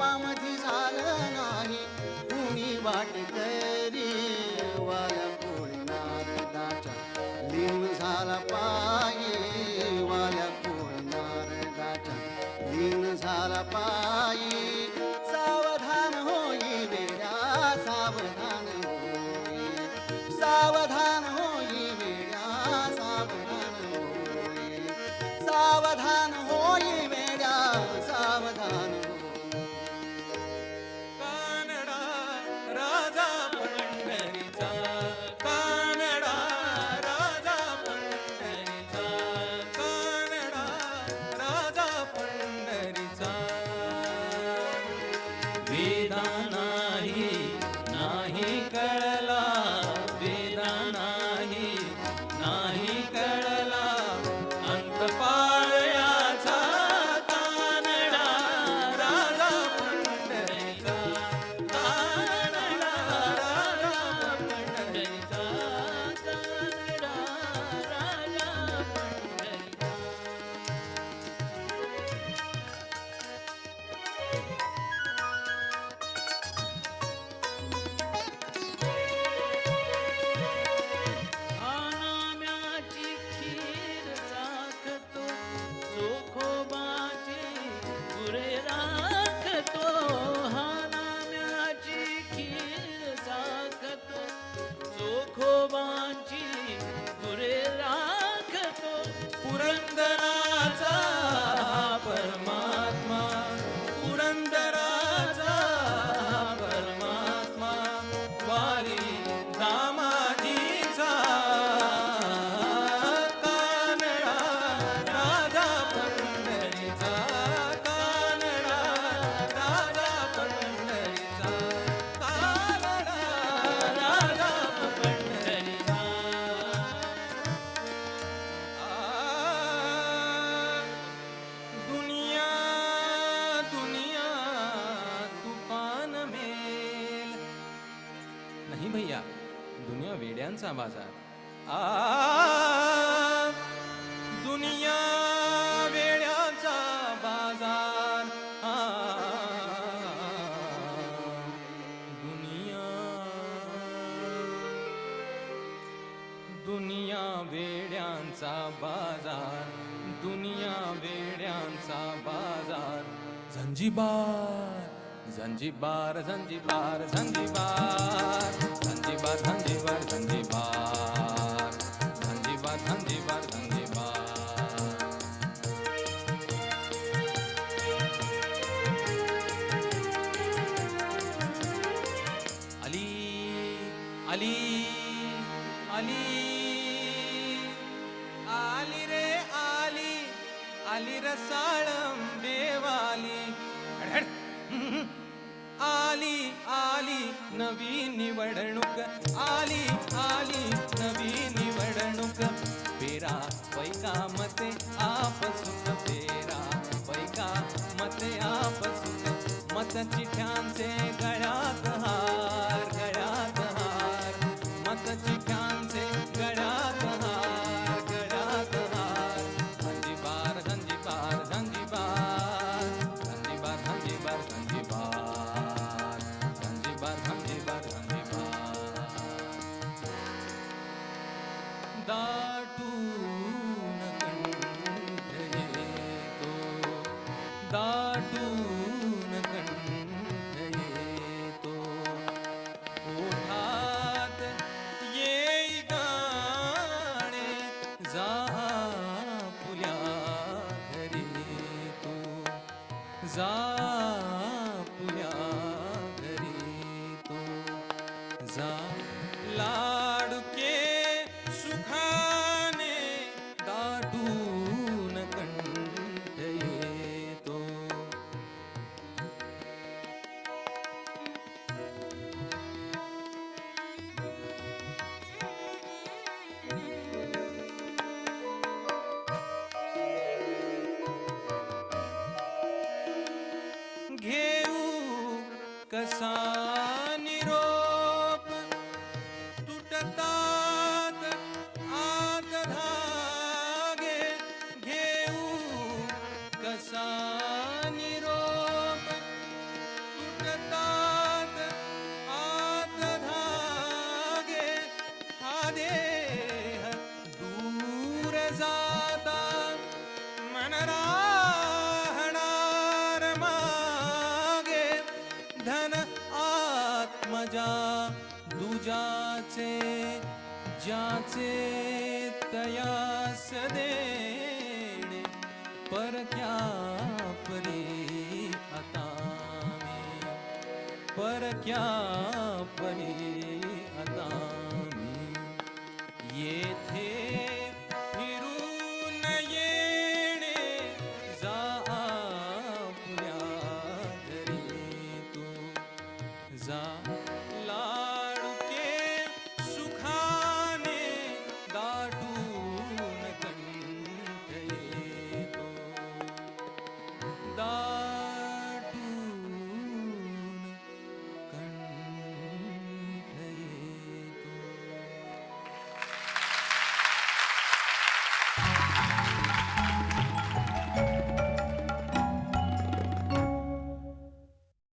पापामध्ये झालं नाही कुणी वाट करी वाया कोळी नारदाच्या लीन झाला पायी वाया कोळी नारदाच्या लीन झाला पायी सावधान होई वेड्या सावधान होई सावधान होई वेड्या सावधान होई सावधान होई वेड्या सावधान कानडा राजा पंढरीचा कानडा राजा पंढरीचा कानडा राजा पंढरीचा वेदा नाही कळला वेदा नाही कळला अंत पाळयाचा कानडा राजा पंढरीचा कानडा राजा पंढरीचा कानडा राजा पंढरीचा आनाम्याची खीर चाखतो चोखोबाची गुरे राखतो हानाम्याची खीर चाखतो चोखोबाची गुरे राखतो पुरंदराचा परमात्मा पुरंदराचा परमात्मा वारी दामाजीचा कानडा राजा पंढरीचा कानडा राजा पंढरीचा कानडा राजा पंढरीचा दुनिया दुनिया तूफान मेल नहीं भैया दुनिया वेड्यांचा बाजार दुनिया वेड्यांचा बाजार दुनिया दुनिया वेड्यांचा बाजार दुनिया वेड्यांचा बाजार झंजिबार झंजिबार झंजिबार झंजिबार झंजिबार झंजिबार झंजिबार झंजिबार झंजिबार झंजिबार अली अली अली आली रे आली आली रसाळम देवाली आली आली नवी निवडणूक आली आली नवी निवडणूक पेरा पैका मते आप सुख पेरा पैका मते आप सुख मत चिठ्यांचे गळ्यात हार गळ्यात हार मत चिठ्यांचे गळ्यात हार गळ्यात हार झंजिबार झंजिबार झंजिबार झंजिबार झंजिबार झंजिबार झंजिबार झंजिबार झंजिबार दाटून कंठ येतो दाटून कंठ येतो ओठात येई गाणे जा पुल्या घरी तू जा पुल्या घरी तू जा लाडके सुखाने दाटून कंठ येतो घेऊ कसा निरोप तुटतात आत धागे घेऊ कसा निरोप तुझ्याचे ज्याचे तयास देणे परक्या परी आता मी परक्या परी